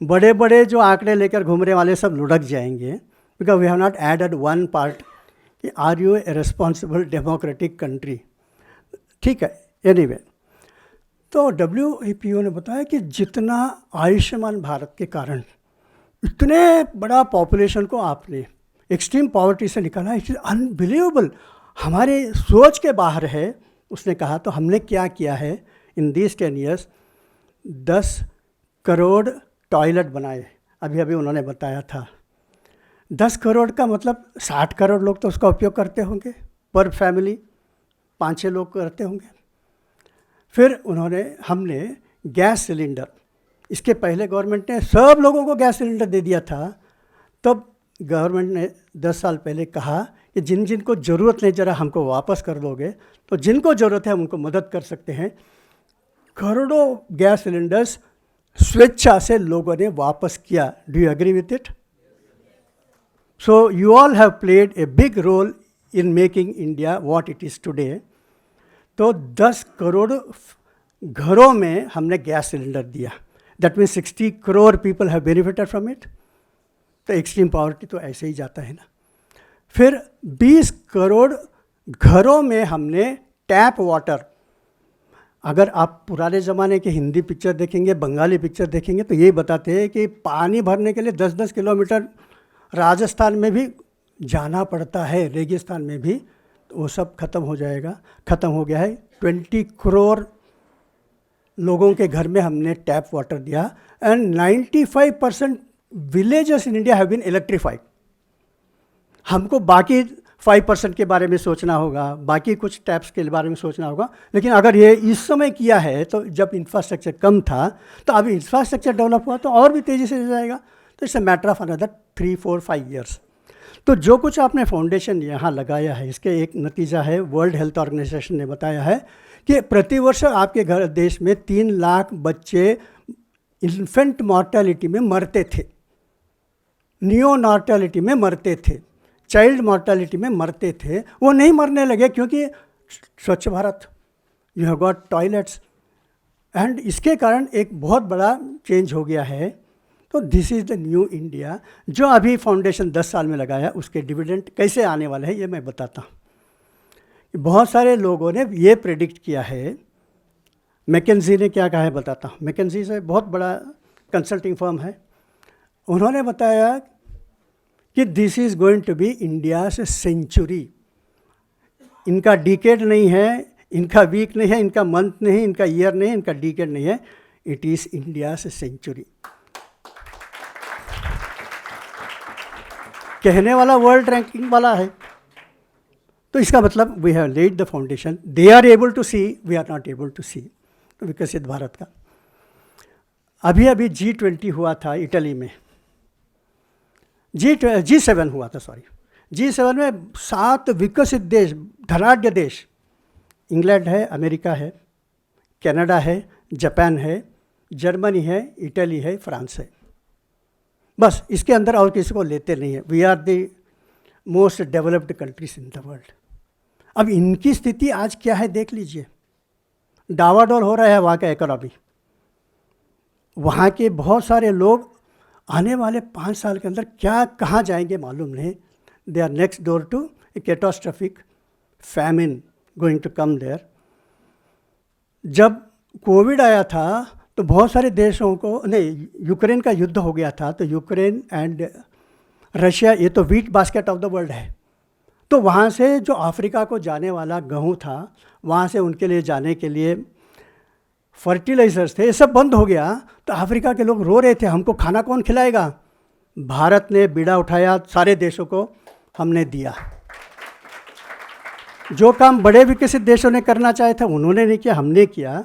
बड़े बड़े जो आंकड़े लेकर घूमने वाले सब लुढ़क जाएंगे, because we have not added one part कि are you a responsible democratic country. ठीक है, एनीवे। तो WIPO ने बताया कि जितना आयुष्मान भारत के कारण इतने बड़ा पॉपुलेशन को आपने एक्सट्रीम पॉवर्टी से निकाला, इट इज़ अनबिलीवेबल, हमारे सोच के बाहर है। उसने कहा तो हमने क्या किया है in this 10 years, 10 crore toilet बनाए, अभी अभी उन्होंने बताया था। 10 करोड़ का मतलब 60 करोड़ लोग तो उसका उपयोग करते होंगे, पर फैमिली 5-6 लोग करते होंगे। फिर हमने गैस सिलेंडर, इसके पहले गवर्नमेंट ने सब लोगों को गैस सिलेंडर दे दिया था, तब गवर्नमेंट ने 10 साल पहले कहा कि जिन जिन को ज़रूरत नहीं, ज़रा हमको वापस कर दोगे, तो जिनको ज़रूरत है हम उनको मदद कर सकते हैं। करोड़ों गैस सिलेंडर्स स्वेच्छा से लोगों ने वापस किया। Do you agree with it? So you all have played a big role in making India what it is today. तो 10 करोड़ घरों में हमने गैस सिलेंडर दिया। That means 60 crore people have benefited from it. तो एक्सट्रीम पॉवर्टी तो ऐसे ही जाता है ना। फिर 20 करोड़ घरों में हमने टैप वाटर, अगर आप पुराने ज़माने के हिंदी पिक्चर देखेंगे, बंगाली पिक्चर देखेंगे, तो ये बताते हैं कि पानी भरने के लिए 10-10 किलोमीटर राजस्थान में भी जाना पड़ता है, रेगिस्तान में भी। तो वो सब ख़त्म हो जाएगा, ख़त्म हो गया है। 20 करोड़ लोगों के घर में हमने टैप वाटर दिया and 95% villages in India have been electrified. हमको बाकी 5% के बारे में सोचना होगा, बाकी कुछ टैप्स के बारे में सोचना होगा, लेकिन अगर ये इस समय किया है, तो जब इंफ्रास्ट्रक्चर कम था, तो अभी इंफ्रास्ट्रक्चर डेवलप हुआ तो और भी तेज़ी से जाएगा। तो it's a matter of another 3-4-5 years. तो जो कुछ आपने फाउंडेशन यहाँ लगाया है, इसके एक नतीजा है, वर्ल्ड हेल्थ ऑर्गेनाइजेशन ने बताया है कि प्रतिवर्ष आपके घर देश में 3 लाख बच्चे इन्फेंट मॉर्टेलिटी में मरते थे, नियोनार्टेलिटी में मरते थे, चाइल्ड मॉर्टेलिटी में मरते थे। वो नहीं मरने लगे क्योंकि स्वच्छ Bharat, you have got toilets, and इसके कारण एक बहुत बड़ा चेंज हो गया है। तो this is the new India जो अभी फाउंडेशन 10 साल में लगाया, उसके डिविडेंड कैसे आने वाले हैं ये मैं बताता हूँ। बहुत सारे लोगों ने ये प्रेडिक्ट किया है। मैकेंजी ने क्या कहा है बताता हूँ। मैकेंजी से बहुत बड़ा कंसल्टिंग फर्म है। उन्होंने बताया कि this is going to be India's century. इनका डिकेड नहीं है, इनका वीक नहीं है, इनका मंथ नहीं, इनका ईयर नहीं, इनका डिकेड नहीं है, इट इज़ इंडियाज सेंचुरी। कहने वाला वर्ल्ड रैंकिंग वाला है। तो इसका मतलब we have laid the foundation, they are able to see, we are not able to see. तो विकसित भारत का अभी अभी G20 हुआ था इटली में, G7 हुआ था, सॉरी। G7 में 7 विकसित देश, धनाढ्य देश, इंग्लैंड है, अमेरिका है, कनाडा है, जापान है, जर्मनी है, इटली है, फ्रांस है। बस इसके अंदर और किसी को लेते नहीं है। We are the most developed countries in the world. अब इनकी स्थिति आज क्या है देख लीजिए। डावाडोल हो रहा है वहाँ का इकोनॉमी। वहाँ के बहुत सारे लोग आने वाले 5 साल के अंदर क्या कहाँ जाएंगे मालूम नहीं। They are next door to a catastrophic famine going to come there. जब कोविड आया था तो बहुत सारे देशों को, नहीं, यूक्रेन का युद्ध हो गया था, तो यूक्रेन एंड रशिया, ये तो wheat basket of the world है। तो वहाँ से जो अफ्रीका को जाने वाला गेहूँ था, वहाँ से उनके लिए जाने के लिए फर्टिलाइजर्स थे, ये सब बंद हो गया। तो अफ्रीका के लोग रो रहे थे, हमको खाना कौन खिलाएगा। भारत ने बीड़ा उठाया, सारे देशों को हमने दिया। जो काम बड़े विकसित देशों ने करना चाहे था उन्होंने नहीं किया, हमने किया।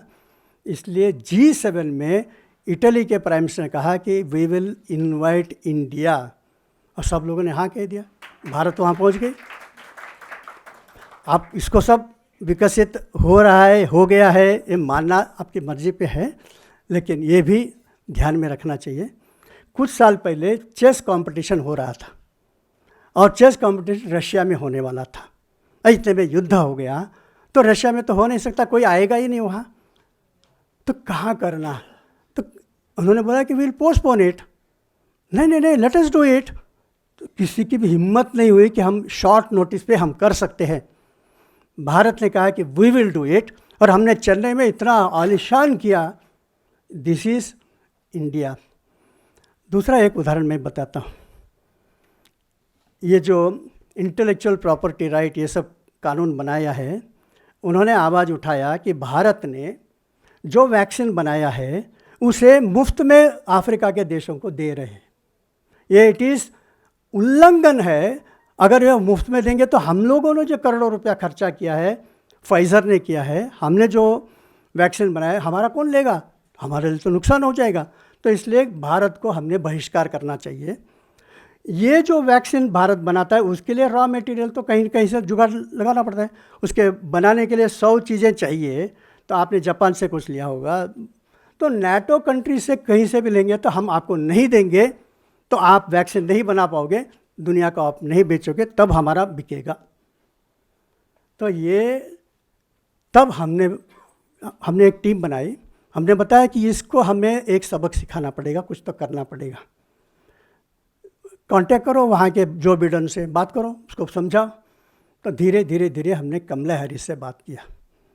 इसलिए G7 में इटली के प्राइम मिनिस्टर ने कहा कि वी विल इनवाइट इंडिया, और सब लोगों ने हाँ कह दिया। भारत वहाँ पहुँच गई। आप इसको सब विकसित हो रहा है, हो गया है, ये मानना आपकी मर्ज़ी पे है, लेकिन ये भी ध्यान में रखना चाहिए। कुछ साल पहले चेस कंपटीशन हो रहा था और चेस कंपटीशन रशिया में होने वाला था। इतने में युद्ध हो गया, तो रशिया में तो हो नहीं सकता, कोई आएगा ही नहीं वहाँ, तो कहाँ करना। तो उन्होंने बोला कि विल पोस्टपोन इट। नहीं, लेट अस डू इट। तो किसी की भी हिम्मत नहीं हुई कि हम शॉर्ट नोटिस पे हम कर सकते हैं। भारत ने कहा कि वी विल डू इट, और हमने चेन्नई में इतना आलिशान किया। This is India. दूसरा एक उदाहरण मैं बताता हूँ। ये जो इंटेलेक्चुअल प्रॉपर्टी राइट, ये सब कानून बनाया है, उन्होंने आवाज़ उठाया कि भारत ने जो वैक्सीन बनाया है उसे मुफ्त में अफ्रीका के देशों को दे रहे हैं। ये इट इज़ उल्लंघन है। अगर यह मुफ्त में देंगे तो हम लोगों ने जो करोड़ों रुपया खर्चा किया है, फाइज़र ने किया है, हमने जो वैक्सीन बनाया है, हमारा कौन लेगा? हमारे लिए तो नुकसान हो जाएगा। तो इसलिए भारत को हमने बहिष्कार करना चाहिए। ये जो वैक्सीन भारत बनाता है उसके लिए रॉ मटेरियल तो कहीं कहीं से जुगाड़ लगाना पड़ता है। उसके बनाने के लिए 100 चीज़ें चाहिए। तो आपने जापान से कुछ लिया होगा, तो नाटो कंट्री से कहीं से भी लेंगे तो हम आपको नहीं देंगे, तो आप वैक्सीन नहीं बना पाओगे, दुनिया को आप नहीं बेचोगे, तब हमारा बिकेगा। तो ये तब हमने एक टीम बनाई। हमने बताया कि इसको हमें एक सबक सिखाना पड़ेगा, कुछ तो करना पड़ेगा। कांटेक्ट करो वहाँ के जो बिडेन से, बात करो, उसको समझाओ। तो धीरे धीरे धीरे हमने कमला हैरिस से बात किया।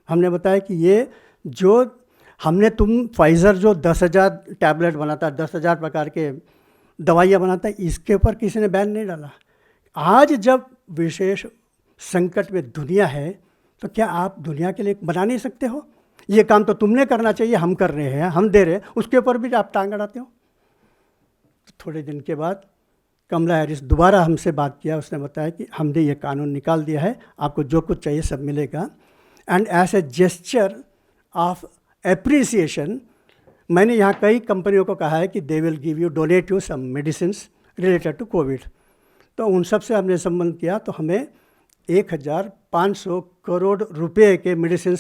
हमने बताया कि ये जो हमने तुम फाइज़र जो 10,000 टैबलेट बनाता है, 10,000 प्रकार के दवाइयाँ बनाता है, इसके ऊपर किसी ने बैन नहीं डाला। आज जब विशेष संकट में दुनिया है तो क्या आप दुनिया के लिए बना नहीं सकते हो? ये काम तो तुमने करना चाहिए, हम कर रहे हैं, हम दे रहे हैं, उसके ऊपर भी आप टांग अड़ाते हो। तो थोड़े दिन के बाद कमला हैरिस दोबारा हमसे बात किया। उसने बताया कि हमने ये कानून निकाल दिया है, आपको जो कुछ चाहिए सब मिलेगा। And as a gesture of appreciation मैंने यहाँ कई कंपनियों को कहा है कि they will give you, donate you some medicine related to COVID. तो उन सब से हमने संबंध किया, तो हमें 1,500 करोड़ रुपए के मेडिसिन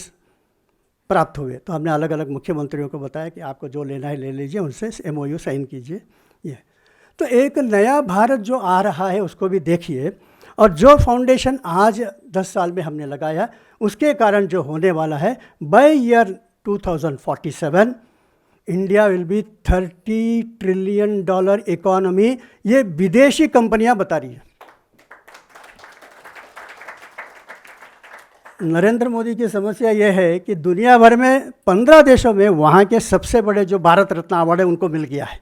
प्राप्त हुए। तो हमने अलग अलग मुख्यमंत्रियों को बताया कि आपको जो लेना है ले लीजिए, उनसे MOU साइन कीजिए। ये तो एक नया भारत जो आ रहा है उसको भी देखिए। और जो फाउंडेशन आज 10 साल में हमने लगाया, उसके कारण जो होने वाला है, by year 2047 India will be $30 trillion economy. ये विदेशी कंपनियां बता रही है। नरेंद्र मोदी की समस्या यह है कि दुनिया भर में 15 देशों में वहाँ के सबसे बड़े जो भारत रत्न अवार्ड है उनको मिल गया है,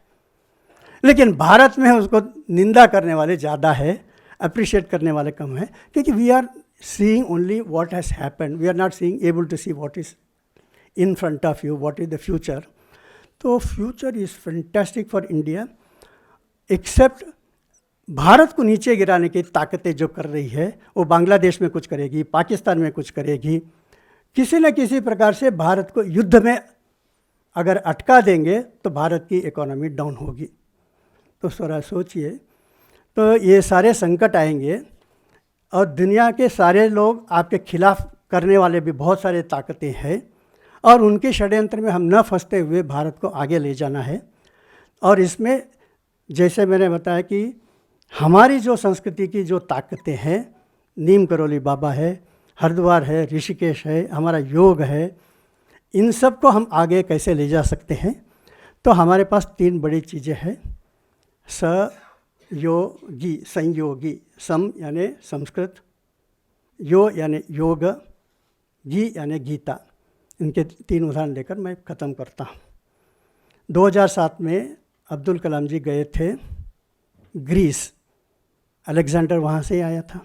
लेकिन भारत में उसको निंदा करने वाले ज़्यादा है, अप्रिशिएट करने वाले कम है। क्योंकि we are seeing only what has happened, we are not seeing able to see what is in front of you, what is the future. तो future is fantastic for India, except Bharat को नीचे गिराने की ताकतें जो कर रही है वो बांग्लादेश में कुछ करेगी, पाकिस्तान में कुछ करेगी। किसी न किसी प्रकार से भारत को युद्ध में अगर अटका देंगे तो भारत की इकोनॉमी डाउन होगी। तो थोड़ा सोचिए, तो ये सारे संकट आएंगे और दुनिया के सारे लोग आपके खिलाफ करने वाले भी बहुत सारे ताकतें हैं, और उनके षड्यंत्र में हम न फंसते हुए भारत को आगे ले जाना है। और इसमें जैसे मैंने बताया कि हमारी जो संस्कृति की जो ताकतें हैं, नीम करोली बाबा है, हरिद्वार है, ऋषिकेश है, हमारा योग है, इन सब को हम आगे कैसे ले जा सकते हैं। तो हमारे पास 3 बड़ी चीज़ें हैं। सहयोगी, संयोगी, सम यानी संस्कृत, यो यानी योग, गी यानी गीता। इनके 3 उदाहरण लेकर मैं ख़त्म करता हूँ। 2007 में अब्दुल कलाम जी गए थे ग्रीस, अलेक्जेंडर वहाँ से आया था।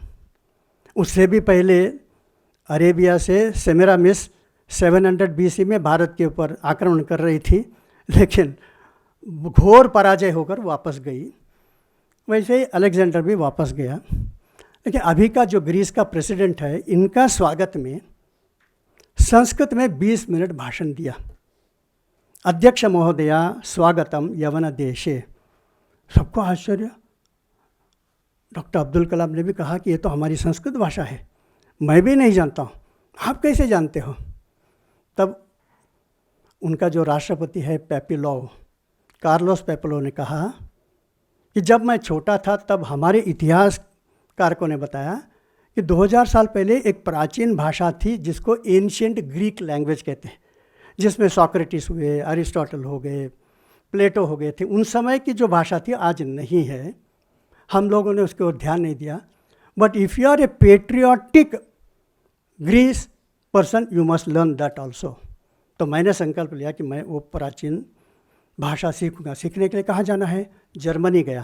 उससे भी पहले अरेबिया से सेमिरामिस 700 BC में भारत के ऊपर आक्रमण कर रही थी, लेकिन घोर पराजय होकर वापस गई। वैसे ही अलेक्जेंडर भी वापस गया। लेकिन अभी का जो ग्रीस का प्रेसिडेंट है, इनका स्वागत में संस्कृत में 20 मिनट भाषण दिया। अध्यक्ष महोदया स्वागतम यवन देशे। सबको आश्चर्य। डॉक्टर अब्दुल कलाम ने भी कहा कि ये तो हमारी संस्कृत भाषा है, मैं भी नहीं जानता हूँ, आप कैसे जानते हो? तब उनका जो राष्ट्रपति है पेपिलोव, कार्लोस पेपिलोव ने कहा कि जब मैं छोटा था तब हमारे इतिहासकारकों ने बताया कि 2000 साल पहले एक प्राचीन भाषा थी जिसको एंशिएंट ग्रीक लैंग्वेज कहते हैं, जिसमें सॉक्रेटिस हुए, अरिस्टोटल हो गए, प्लेटो हो गए थे। उन समय की जो भाषा थी आज नहीं है, हम लोगों ने उसके ओर ध्यान नहीं दिया। But if you are a patriotic Greek person you must learn that also. तो मैंने संकल्प लिया कि मैं वो प्राचीन भाषा सीखूंगा। सीखने के लिए कहाँ जाना है? जर्मनी गया।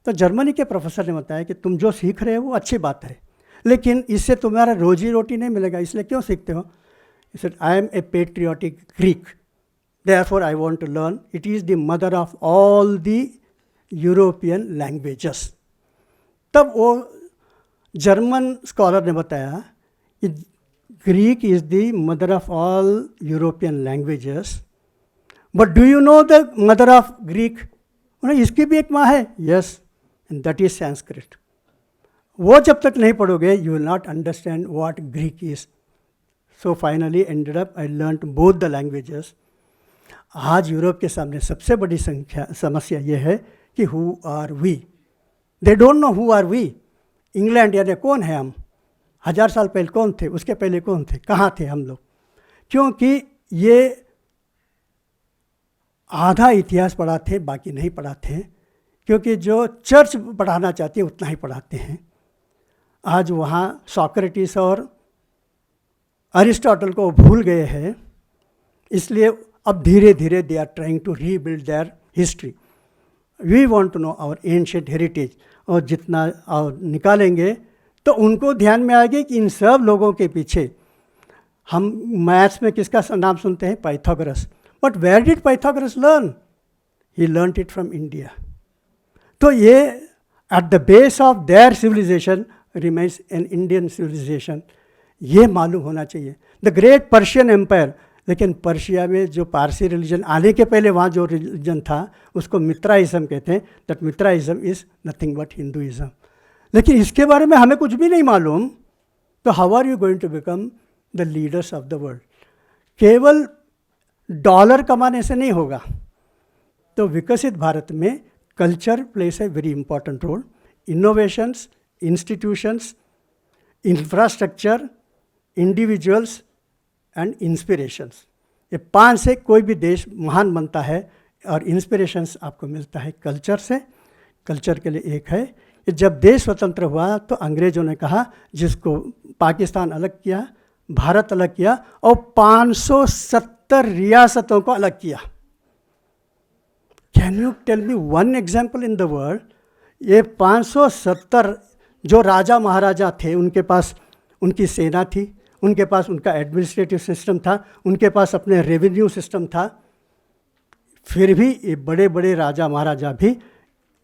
तो जर्मनी के प्रोफेसर ने बताया कि तुम जो सीख रहे हो वो अच्छी बात है, लेकिन इससे तुम्हारा रोजी रोटी नहीं मिलेगा, इसलिए क्यों सीखते हो? इसे I am a patriotic Greek, Therefore, I want to learn. It is the mother of all the European languages. तब वो जर्मन स्कॉलर ने बताया कि Greek is the mother of all European languages, but do you know the mother of Greek? इसकी भी एक माँ है. Yes, and that is Sanskrit. वो जब तक नहीं पढ़ोगे you will not understand what Greek is. So finally ended up I learn both the languages. आज यूरोप के सामने सबसे बड़ी समस्या ये है कि who are we. They don't know who are we. England यानी कौन है हम? 1000 साल पहले कौन थे? उसके पहले कौन थे? कहाँ थे हम लोग? क्योंकि ये आधा इतिहास पढ़ाते, बाकी नहीं पढ़ाते. क्योंकि जो चर्च पढ़ाना चाहती है उतना ही पढ़ाते हैं. आज वहाँ सोक्रेटिस और अरिस्टोटल को भूल गए हैं. इसलिए अब धीरे धीरे they are trying to rebuild their history. We want to know our ancient heritage. और जितना और निकालेंगे तो उनको ध्यान में आएगा कि इन सब लोगों के पीछे, हम मैथ्स में किसका नाम सुनते हैं? Pythagoras. But where did Pythagoras learn? He learned it from India. तो ये at the base of their civilisation remains an Indian civilisation. ये मालूम होना चाहिए. द ग्रेट पर्शियन एम्पायर, लेकिन पर्शिया में जो पारसी रिलीजन आने के पहले वहाँ जो रिलीजन था उसको मित्राइज़म कहते हैं. That Mithraism is nothing but Hinduism. लेकिन इसके बारे में हमें कुछ भी नहीं मालूम. तो how are you going to become the leaders of the world? केवल डॉलर कमाने से नहीं होगा. तो विकसित भारत में culture plays a very important role. Innovations, institutions, infrastructure, individuals and inspirations. ये 5 से कोई भी देश महान बनता है. और इंस्पिरेशंस आपको मिलता है कल्चर से. कल्चर के लिए एक है कि जब देश स्वतंत्र हुआ तो अंग्रेज़ों ने कहा, जिसको पाकिस्तान अलग किया, भारत अलग किया और 570 रियासतों को अलग किया. Can you tell me one example in the world? ये 570 जो राजा महाराजा थे, उनके पास उनकी सेना थी, उनके पास उनका एडमिनिस्ट्रेटिव सिस्टम था, उनके पास अपने रेवेन्यू सिस्टम था. फिर भी ये बड़े बड़े राजा महाराजा भी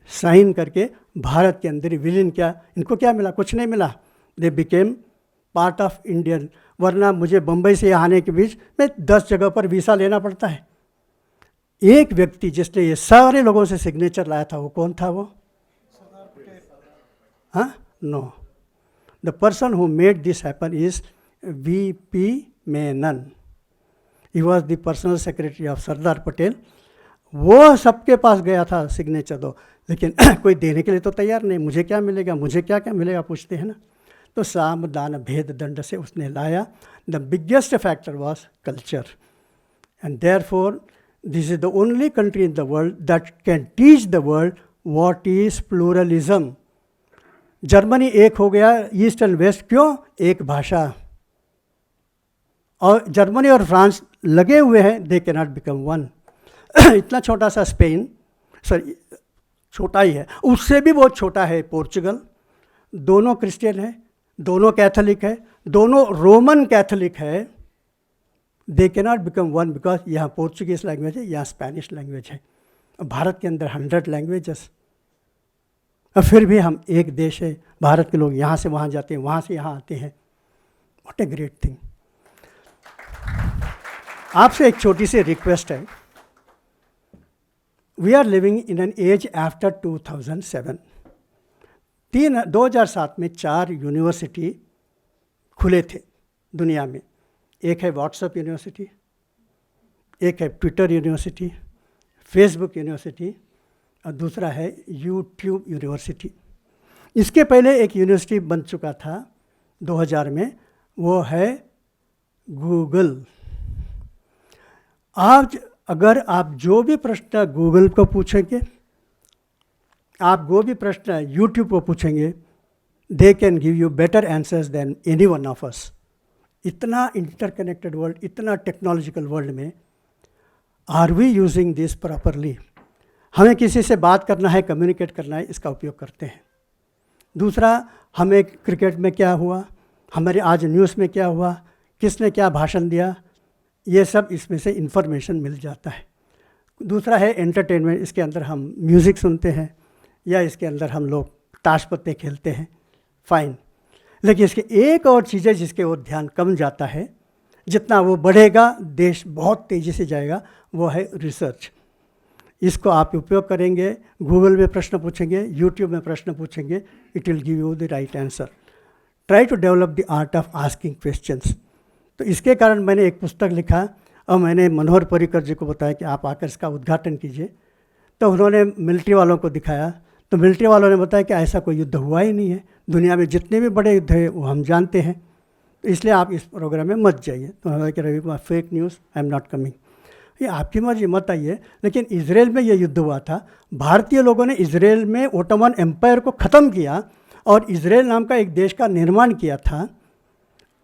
साइन करके भारत के अंदर ही विलीन किया. इनको क्या मिला? कुछ नहीं मिला. They became part of Indian. वरना मुझे बम्बई से आने के बीच में 10 जगह पर वीसा लेना पड़ता है. एक व्यक्ति जिसने ये सारे लोगों से सिग्नेचर लाया था, वो कौन था? वो हाँ, no. The person who made this happen is V.P. Menon. He was the personal secretary of Sardar Patel. वो सबके पास गया था सिग्नेचर दो, लेकिन कोई देने के लिए तो तैयार नहीं. मुझे क्या मिलेगा, मुझे क्या क्या मिलेगा पूछते हैं ना. तो साम दान भेद दंड से उसने लाया. The biggest factor was culture. And therefore this is the only country in the world that can teach the world what is pluralism. Germany एक हो गया, ईस्ट एंड वेस्ट. क्यों? एक भाषा. और जर्मनी और फ्रांस लगे हुए हैं, they can not become one. इतना छोटा सा स्पेन, सॉरी छोटा ही है, उससे भी बहुत छोटा है पोर्चुगल. दोनों क्रिश्चियन है, दोनों कैथोलिक है, दोनों रोमन कैथोलिक है. They can not become one because यहाँ पोर्चुगीज लैंग्वेज है, यहाँ स्पेनिश लैंग्वेज है. भारत के अंदर 100 लैंग्वेजेस. और फिर भी हम एक देश है. भारत के लोग यहाँ से वहाँ जाते हैं, वहाँ से यहाँ आते हैं. What a great thing. आपसे एक छोटी सी रिक्वेस्ट है. We are living in an age after 2007. 2007 में 4 यूनिवर्सिटी खुले थे दुनिया में. एक है व्हाट्सएप यूनिवर्सिटी, एक है ट्विटर यूनिवर्सिटी, फेसबुक यूनिवर्सिटी, और दूसरा है यूट्यूब यूनिवर्सिटी. इसके पहले एक यूनिवर्सिटी बन चुका था 2000 में, वो है गूगल. आज अगर आप जो भी प्रश्न गूगल को पूछेंगे, आप जो भी प्रश्न यूट्यूब को पूछेंगे, they can give you better answers than any one of us. इतना इंटरकनेक्टेड वर्ल्ड, इतना टेक्नोलॉजिकल वर्ल्ड में are we using this properly? हमें किसी से बात करना है, कम्युनिकेट करना है, इसका उपयोग करते हैं. दूसरा, हमें क्रिकेट में क्या हुआ, हमारे आज न्यूज़ में क्या हुआ, किसने क्या भाषण दिया, ये सब इसमें से इंफॉर्मेशन मिल जाता है। दूसरा है एंटरटेनमेंट, इसके अंदर हम म्यूज़िक सुनते हैं या इसके अंदर हम लोग ताश पत्ते खेलते हैं, फ़ाइन। लेकिन इसके एक और चीज़ है जिसके ओर ध्यान कम जाता है, जितना वो बढ़ेगा देश बहुत तेज़ी से जाएगा, वो है रिसर्च। इसको आप उपयोग करेंगे, गूगल में प्रश्न पूछेंगे, यूट्यूब में प्रश्न पूछेंगे, it will give you the right answer. Try to develop the art of asking questions. तो इसके कारण मैंने एक पुस्तक लिखा और मैंने मनोहर पर्रिकर जी को बताया कि आप आकर इसका उद्घाटन कीजिए। तो उन्होंने मिलिट्री वालों को दिखाया, तो मिलिट्री वालों ने बताया कि ऐसा कोई युद्ध हुआ ही नहीं है, दुनिया में जितने भी बड़े युद्ध हैं वो हम जानते हैं, तो इसलिए आप इस प्रोग्राम में मत जाइए। तो उन्होंने कहा कि Ravi Kumar fake news, I am not coming. ये आपकी मर्जी, मत आइए। लेकिन इजराइल में ये युद्ध हुआ था, भारतीय लोगों ने इजराइल में ओटोमन एम्पायर को ख़त्म किया और इजराइल नाम का एक देश का निर्माण किया था।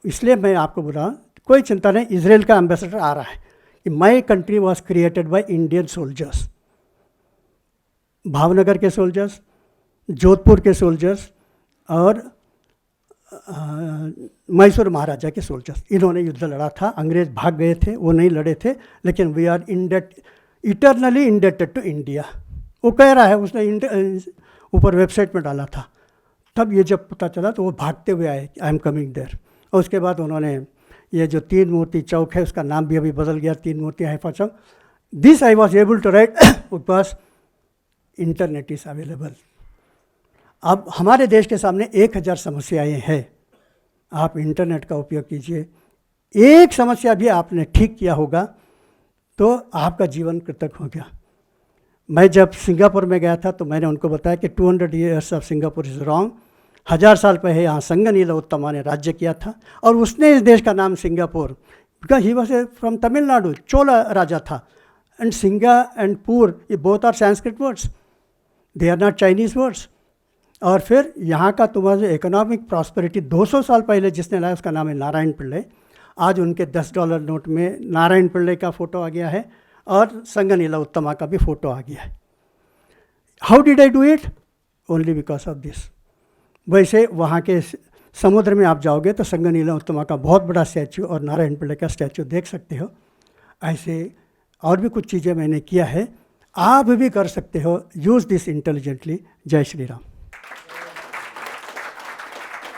इसलिए मैं आपको बोला, कोई चिंता नहीं, इजराइल का एम्बेसडर आ रहा है कि my country was created by Indian soldiers, Bhavnagar के सोल्जर्स, जोधपुर के सोल्जर्स और मैसूर महाराजा के सोल्जर्स, इन्होंने युद्ध लड़ा था। अंग्रेज भाग गए थे, वो नहीं लड़े थे, लेकिन we are eternally indebted to India, वो कह रहा है, उसने ऊपर वेबसाइट में डाला था। तब ये जब पता चला तो वो भागते हुए आए, आई एम कमिंग देयर। और उसके बाद उन्होंने ये जो तीन मूर्ति चौक है उसका नाम भी अभी बदल गया, Teen Murti Haifa Chowk. This I was able to write because internet is available. अब हमारे देश के सामने 1000 समस्याएं हैं, आप इंटरनेट का उपयोग कीजिए। एक समस्या भी आपने ठीक किया होगा तो आपका जीवन कृतक हो गया। मैं जब सिंगापुर में गया था तो मैंने उनको बताया कि 200 years of Singapore is wrong. 1000 साल पहले यहाँ संगनीला उत्तमा ने राज्य किया था और उसने इस देश का नाम Singapore, because he was from Tamil Nadu, Chola राजा था। एंड सिंगा एंड पुर, ये both are Sanskrit words, they are not Chinese words. और फिर यहाँ का तुम्हारा इकोनॉमिक प्रॉस्पेरिटी 200 साल पहले जिसने लाया उसका नाम है नारायण पिल्ले। आज उनके $10 नोट में नारायण पिल्ले का फ़ोटो आ गया है और संगनीला उत्तमा का भी फ़ोटो आ गया है। How did I do it? Only because of this. वैसे वहाँ के समुद्र में आप जाओगे तो संगनीला उत्तमा का बहुत बड़ा स्टैचू और नारायण पिल्ले का स्टैचू देख सकते हो। ऐसे और भी कुछ चीज़ें मैंने किया है, आप भी कर सकते हो। Use this intelligently. जय श्री राम।